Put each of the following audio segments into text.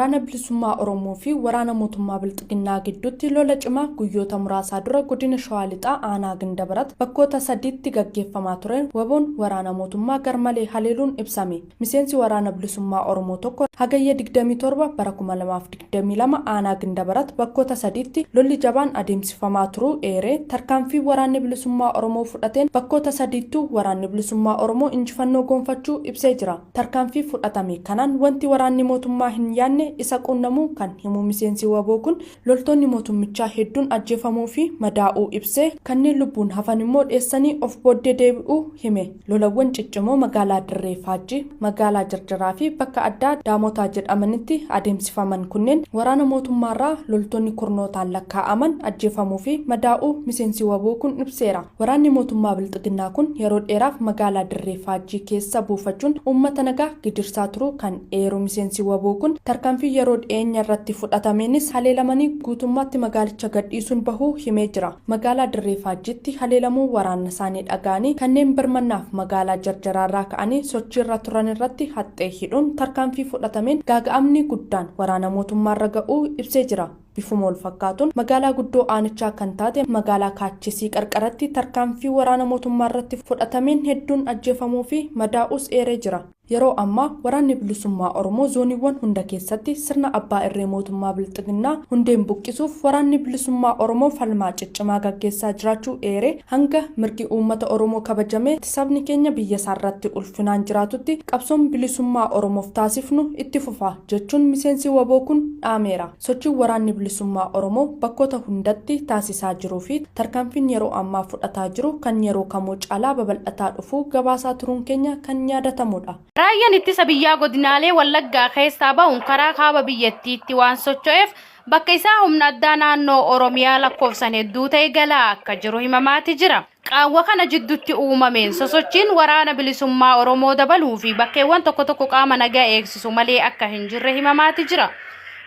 waraana bilisummaa Oromoo fi waraana mootummaa Bilxiginnaa gidduutti lola cimaa guyyoota muraasaa dura godina Shawaa Lixaa aanaa Gandabarat bakkoota sadiitti gaggeeffamaa tureen waboon waraana mootummaa garmalee haleeluun ibsame. Miseensi waraana bilisummaa Oromoo tokko hagayya 27 bara 2022 aanaa Gandabarat bakkoota sadiitti lolli jabaan adeemsifamaa turuu eeree tarkaanfii waraanni bilisummaa Oromoo fudhateen bakkoota sadiittuu waraanni bilisummaa Oromoo injifannoo gonfachuu ibsee jira. Tarkaanfii fudhatame kanaan wanti waraanni mootummaa hin yaanne isa qunnamuu kan himu miseensi waboo kun loltoonni mootummichaa hedduun ajjeefamuu fi madaa'uu ibsee kanneen lubbuun hafan immoo dheessanii of booddee deebi'uu hime. Lolawwan ciccimoo magaalaa Dirree Faajjii, magaalaa Jarjaraa fi bakka addaa Daamotaa jedhamanitti adeemsifaman kunneen waraana mootummaarraa loltoonni kurnootaan lakkaa'aman ajjeefamuu fi madaa'uu miseensi waboo kun ibseera. Waraanni mootummaa Bilxiginnaa kun yeroo dheeraaf magaalaa Dirree Faajjii keessa buufachuun uummata nagaa gidirsaa turuu kan eeru miseensi waboo kun tarkaanfii yeroo dhiyeenya irratti fudhatameenis haleelamanii guutummaatti magaalicha gadhiisuun bahuu himee jira. Magaalaa Dirree Faajjiitti haleelamuu waraana isaanii dhagaanii kanneen birmannaaf magaalaa Jarjaraarraa ka'anii sochii irra turan irratti haxxee hidhuun tarkaanfii fudhatameen gaaga'amni guddaan waraana mootummaarra ga'uu ibsee jira. Bifuma wal fakkaatuun magaalaa guddoo aanichaa kan taate magaalaa Kaachisii qarqaratti tarkaanfii waraana mootummaarratti fudhatameen hedduun ajjeefamuu fi madaa'uus eeree jira. Yeroo ammaa waraanni bilisummaa Oromoo zooniiwwan hunda keessatti sirna abbaa irree mootummaa Bilxiginnaa hundeen buqqisuuf waraanni bilisummaa Oromoo falmaa ciccimaa gaggeessaa jiraachuu eeree hanga mirgi uummata Oromoo kabajamee sabni keenya biyya isaarratti ulfinaan jiraatutti qabsoon bilisummaa Oromoof taasifnu itti fufa jechuun miseensi waboo kun dhaameera. Sochii waraanni bilisummaa Oromoo bakkoota hundatti taasisaa jiruu fi tarkaanfiin yeroo ammaa fudhataa jiru kan yeroo kamuu caalaa babal'ataa dhufuu gabaasaa turuun keenya kan yaadatamudha. Raayyaan ittisa biyyaa godinaalee Wallaggaa keessaa ba'uun karaa kaaba biyyattiitti waan socho'eef bakka isaa humna addaa naannoo Oromiyaa lakkoofsan hedduu ta'e galaa akka jiru himamaati jira. Qaawwa kana jidduutti uumameen sosochiin waraana bilisummaa Oromoo dabaluu fi bakkeewwan tokko tokko qaama nagaa eegsisu malee akka hin jirre himamaati jira.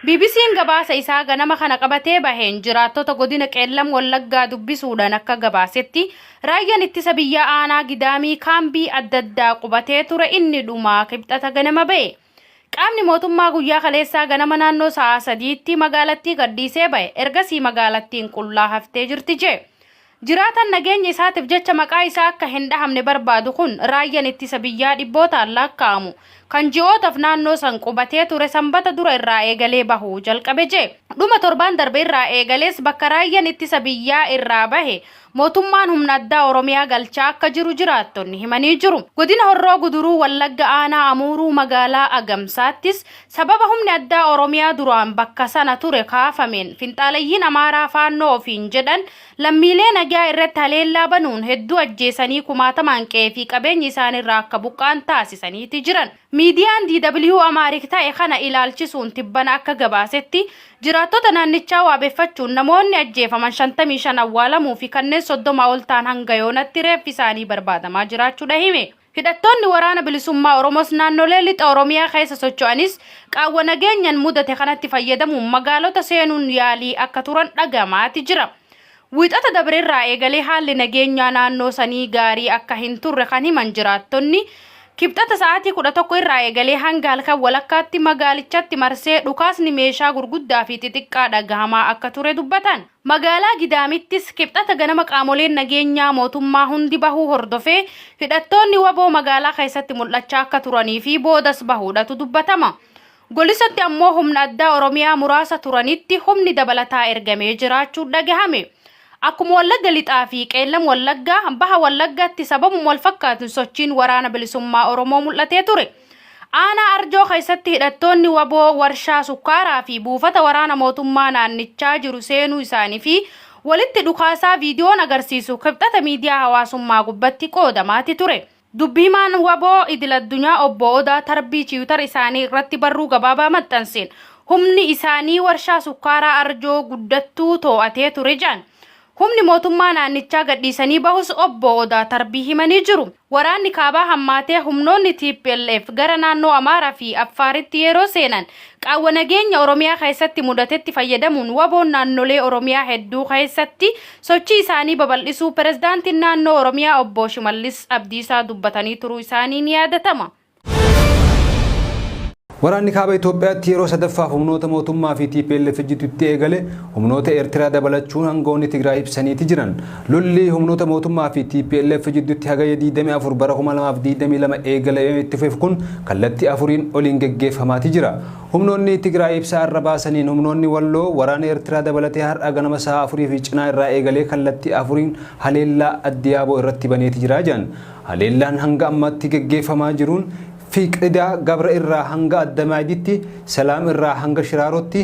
BBC'n gabaasa isaa ganama kana qabatee baheen jiraattota godina Qeellam Wallaggaa dubbisuudhaan akka gabaasetti raayyaan ittisa biyyaa aanaa Gidaamii kaambii adda addaa qubatee ture inni dhumaa kibxata ganama ba'e. Qaamni mootummaa guyyaa kaleessaa ganama naannoo sa'a 3tti magaalattii gadhiisee ba'e. Ergasii magaalattiin qullaa haftee jirti jee. Jiraatan nageenya isaatiif jecha maqaa isaa akka hin dhahamne barbaadu kun raayyaan ittisa biyyaa dhibbootaan lakkaa'amu kan ji'ootaaf naannoo san qubatee ture sanbata dura irraa eegalee bahuu jalqabe jee. Dhuma torbaan darbe irraa eegalees bakka raayyaan ittisa biyyaa irraa bahe mootummaan humna addaa Oromiyaa galchaa akka jiru jiraattonni himanii jiru. Godina Horroo Guduruu Wallagga aanaa Amuuruu magaalaa Agamsaattis sababa humni addaa Oromiyaa duraan bakka sana ture kaafameen finxaalayyiin Amaaraa faannoo ofiin jedhan lammiilee nagaa irratti haleellaa banuun hedduu ajjeesanii kumaatamaan qe'ee fi qabeenyi isaanirraa akka buqqaan taasisaniiti jiran. Miidiyaan DW Amaarik ta'e kana ilaalchisuun tibbana akka gabaasetti jiraattota naannichaa waabeffachuun namoonni ajjeefaman 55 awwaalamuu fi kanneen 30 ol ta'an hanga yoonatti reeffi isaanii barbaadamaa jiraachuudha hime. Hidhattoonni waraana bilisummaa Oromoos naannolee lixa Oromiyaa keessa socho'anis qaawwa nageenyaan mudate kanatti fayyadamuun magaalota seenuun yaalii akka turan dhagamaati jira. Wiixata dabreerraa eegalee haalli nageenyaa naannoo sanii gaarii akka hin turre kan himan jiraattonni kibxata sa'aatii 11 irraa eegalee hanga halkan walakkaatti magaalichatti marsee dhukaasni meeshaa gurguddaa fi xixiqqaa dhagahamaa akka ture dubbatan. Magaalaa Gidaamittis kibxata ganama qaamoleen nageenyaa mootummaa hundi bahuu hordofee hidhattoonni waboo magaalaa keessatti mul'achaa akka turanii fi boodas bahuudhatu dubbatama. Golisatti ammoo humna addaa Oromiyaa muraasa turanitti humni dabalataa ergamee jiraachuu dhagahame. Akkuma Wallagga lixaa fi Qeellam Wallaggaa baha Wallaggaatti sababuma wal fakkaatu sochiin waraana bilisummaa Oromoo mul'atee ture. Aanaa Arjoo keessatti hidhattoonni waboo warshaa sukkaaraa fi buufata waraana mootummaa naannichaa jiru seenuu isaanii fi walitti dhukaasaa viidiyoon agarsiisu kibxata miidiyaa hawaasummaa gubbatti qoodamaati ture. Dubbimaan waboo idil addunyaa obbo Odaa Tarbii Tiwiitar isaanii irratti barruu gabaabaa maxxanseen humni isaanii warshaa sukkaaraa Arjoo guddattuu to'atee ture jedhan. Humni mootummaa naannichaa gadhiisanii bahus obbo Odaa Tarbii himanii jiru. Waraanni kaabaa hammaatee humnoonni TPLF gara naannoo Amaaraa fi Affaaritti yeroo seenan qaawwa nageenya Oromiyaa keessatti mudatetti fayyadamuun waboon naannolee Oromiyaa hedduu keessatti sochii isaanii babal'isuu pirezidaantiin naannoo Oromiyaa obbo Shimallis Abdiisaa dubbatanii turuu isaanii ni yaadatama. Waraanni kaaba Itoophiyaatti yeroo sadaffaaf humnoota mootummaa fi TPLF jidduutti eegale humnoota Eertiraa dabalachuun aangawoonni Tigraay ibsaniiti jiran. Lolli humnoota mootummaa fi TPLF jidduutti hagayya 24 bara 2022 eegalamee itti fufe kun kallattii afuriin oliin geggeeffamaati jira. Humnoonni Tigraay ibsa irra baasaniin humnoonni Walloo waraana Eertiraa dabalatee har'a ganama sa'a 4 fi cinaa irraa eegalee kallattii afuriin haleellaa Addiyaaboo irratti baneeti jira jedhan. Haleellaan hanga ammaatti geggeeffamaa jiruun Fiqida Gabra irraa hanga Addamaayiditti, Salaam irraa hanga Shiraarotti,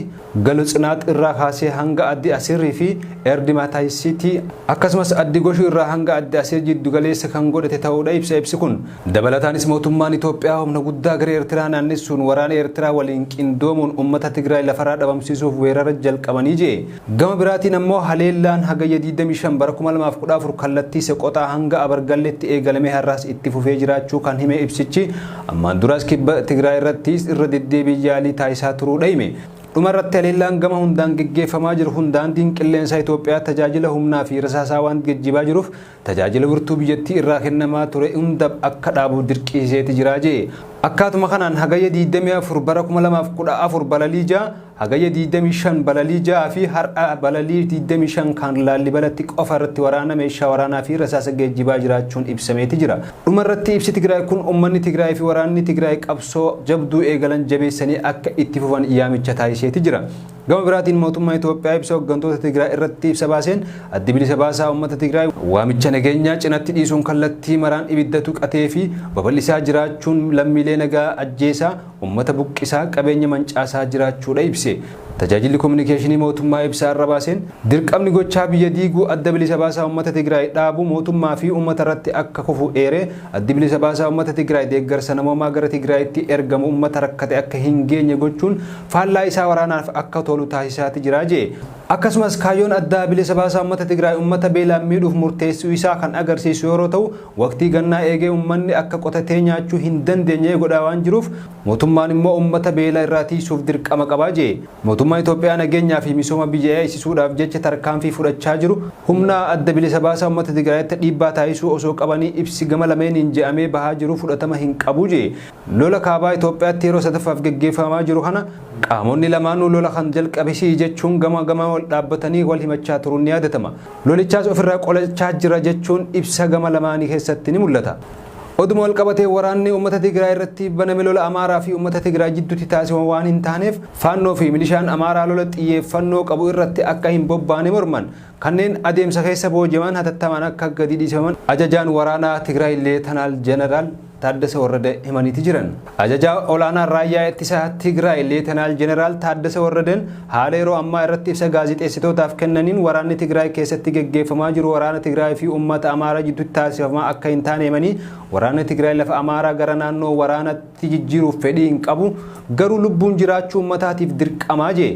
Galutsinaat irraa kaasee hanga Addi Asirrii fi Erdimaataayisiitti akkasumas Addi Goshuu irraa hanga Addi Asir jiddu galeessa kan godhate ta'uudha ibsi kun. Dabalataanis mootummaan Itoophiyaa humna guddaa gara Eertiraa naannessuun waraana Eertiraa waliin qindoomuun uummata Tigraay lafarraa dhabamsiisuuf weerara jalqabanii jee. Gama biraatiin ammoo haleellaan hagayya 25 bara 2014 kallattii Seqoxaa hanga Abargalleetti eegalamee har'aas itti fufee jiraachuu kan hime ibsichi. Ammaan duras kibba Tigraay irratti irra deddeebii yaalii taasisaa turuudha hime. Dhumarratti haleellaan gama hundaan geggeeffamaa jiru hundaan qilleensa Itoophiyaa tajaajila humnaa fi rasaasaa waan geejjibaa jiruuf tajaajila birtuu biyyattii irraa kennamaa ture hunda akka dhaabu dirqisiiseeti jira jee. Akkaatuma kanaan hagayya 24 bara 2014 balaliijaa hagayya 25 balaliijaa fi har'a balalii 25 kan Laallibalatti qofa irratti waraana meeshaa waraanaa fi rasaasa geejjibaa jiraachuun ibsameeti jira. Dhumarratti ibsi Tigraay kun uummanni Tigraay fi waraanni Tigraay qabsoo jabduu eegalan jabeessanii akka itti fufan yaamicha taasiseeti jira. Gama biraatiin mootummaa Itoophiyaa ibsa hooggantoota Tigraay irratti ibsa baaseen addi bilisa baasaa uummata Tigraay waamicha nageenyaa cinatti dhiisuun kallattii maraan ibidda tuqatee fi babal'isaa jiraachuun lammiilee nagaa ajjeesaa uummata buqqisaa qabeenya mancaasaa jiraachuudha ibse. Tajaajilli kominikeeshinii mootummaa ibsaa irra baaseen dirqamni gochaa biyya diiguu adda bilisa baasaa uummata Tigraay dhaabuu mootummaa fi uummata irratti akka kufu eeree addi bilisa baasaa uummata Tigraay deeggarsa namoomaa gara Tigraayitti ergamu uummata rakkate akka hin geenye gochuun faallaa isaa waraanaaf akka tolu taasisaati jira jee. Akkasumas kaayyoon adda bilisa baasaa uummata Tigraay uummata beelaan miidhuuf murteessuu isaa kan agarsiisu yeroo ta'u waqtii gannaa eegee uummanni akka qotatee nyaachuu hin dandeenye godhaa waan jiruuf mootummaan immoo uummata beelaa irraa tiisuuf dirqama qabaa jee. Mootummaan Itoophiyaa nageenyaa fi misooma biyyaa eegsisuudhaaf jecha tarkaanfii fudhachaa jiru humna adda bilisa baasaa uummata Tigraayitti dhiibbaa taasisuu osoo qabanii ibsi gama lameeniin je'amee bahaa jiru fudhatama hin qabu jee. Lola kaabaa Itoophiyaatti yeroo sadaffaaf geggeeffamaa jiru kana qaamonni lamaanuu lola kan jalqabisii jechuun gama wal dhaabbatanii wal himachaa turuun ni yaadatama. Lolichaas ofirraa qolachaa jira jechuun ibsa gama lamaanii keessatti ni mul'ata. Oduma wal qabatee waraanni uummata Tigraay irratti baname lola Amaaraa fi uummata Tigraay jidduutti taasifamu waan hin taaneef faannoo fi milishaan Amaaraa lola xiyyeeffannoo qabu irratti akka hin bobbaane morman. Kanneen adeemsa keessa booji'aman hatattamaan akka gadi dhiisaman ajajaan waraanaa Tigraay Leetanaal Jeneraal Taaddasee Warrade himaniiti jiran. Ajajaa olaanaa raayyaa ittisaa Tigraay Leetanaal Jeneraal Taaddasee Warradeen haala yeroo ammaa irratti ibsa gaazexeessitootaaf kennaniin waraanni Tigraay keessatti geggeeffamaa jiru waraana Tigraay fi uummata Amaaraa jidduutti taasifamaa akka hin taane himanii waraanni Tigraay lafa Amaaraa gara naannoo waraanatti jijjiiruuf fedhii hin qabu garuu lubbuun jiraachuu uummataatiif dirqamaa jee.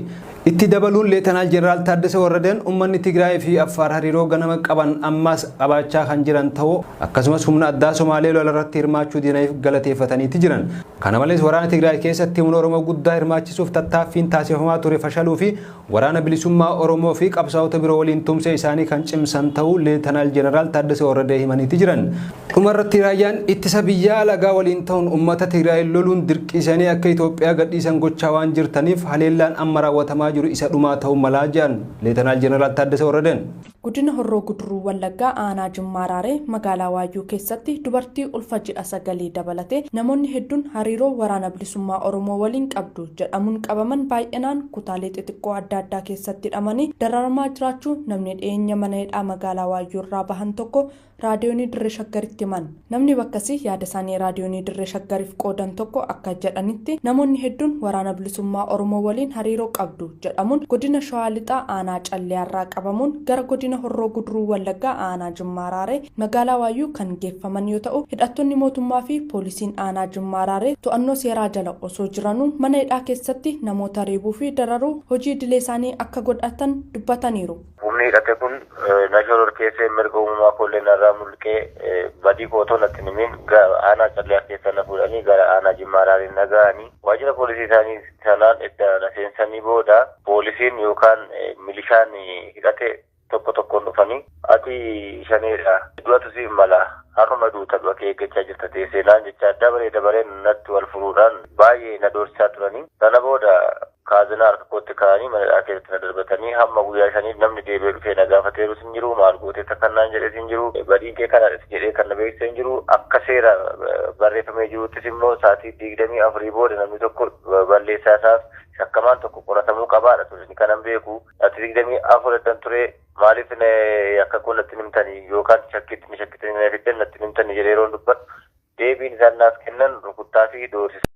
Itti dabaluun Leetanaal Jeneraal Taaddasee Warradeen uummanni Tigraay fi Affaar hariiroo ganama qaban ammas qabaachaa kan jiran ta'uu akkasumas humna addaa Somaalee lola irratti hirmaachuu diinaniif galateeffataniiti jiran. Kana malees waraana Tigraay keessatti humna Oromoo guddaa hirmaachisuuf tattaaffiin taasifamaa ture fashaluu fi waraana bilisummaa Oromoo fi qabsaa'ota biroo waliin tumsa isaanii kan cimsan ta'uu Leetanaal Jeneraal Taaddasee Warradee himaniiti jiran. Dhumarratti raayyaan ittisa biyyaa alagaa waliin ta'uun uummata Tigraay loluun dirqisanii akka Itoophiyaa gadhiisan gochaa waan jirtaniif haleellaan amma raawwatamaa jiru isa dhumaa ta'uu malaa jedhan Leetanaal Jeneraal Taaddasee Warradeen. Godina Horroo Guduruu Wallaggaa aanaa Jimmaa Raaree magaalaa Waayyuu keessatti dubartii ulfa ji'a 9 dabalatee namoonni hedduun hariiroo waraana bilisummaa Oromoo waliin qabdu jedhamuun qabaman baay'inaan kutaalee xixiqqoo adda addaa keessatti hidhamanii dararamaa jiraachuu namni dhiyeenya mana hidhaa magaalaa Waayyuu irraa bahan tokko raadiyoonii Dirree Shaggaritti himan. Namni bakkasii yaada isaanii raadiyoonii Dirree Shaggariif qoodan tokko akka jedhanitti namoonni hedduun waraana bilisummaa Oromoo waliin hariiroo qabdu jedhamuun godina Shawaa Lixaa aanaa Calleerraa qabamuun gara godina Horroo Guduruu Wallaggaa aanaa Jimmaa Raaree magaalaa Waayyuu kan geeffaman yoo ta'u hidhattoonni mootummaa fi poolisiin aanaa Jimmaa Raaree to'annoo seeraa jala osoo jiranuu mana hidhaa keessatti namoota reebuu fi dararuu hojii idilee isaanii akka godhatan dubbataniiru. Humni hidhate kun naashonal keessee mirga uumamaa kolleen irraa mulqee badii kootoo natti nimin aanaa Calleer keessa na fuudhanii gara aanaa Jimmaa Raaree nagahanii waajjira poolisii isaanii sanaan edda seensanii booda poolisiin yookaan milishaan hidhate tokkoon dhufanii ati shaneedha du'atu siif mala haruma duuta bakka eeggachaa jirta teessee naan jecha dabareen natti wal furuudhaan baay'ee na doorsisaa baazina harka kootti kaa'anii mana keessatti na darbatanii hamma guyyaa shanii namni deebi'ee dhufee na gaafateeru sin jiru maal gootee takkannaan jedhee sin jiru badii kee kana jedhee kan na beeksisee hin jiru akka seera barreeffamee jiruttis immoo sa'aatii 24 booda namni tokko balleessaa isaaf shakkamaan tokko qoratamuu qabaadha ture kanan beeku sa'aatii 24 ture maaliif akka kun natti himtanii yookaan shakkitanii na fiddan natti himtanii jedhee yeroon dubbadhu deebiin isaan naaf kennan rukuttaa fi doorsisa.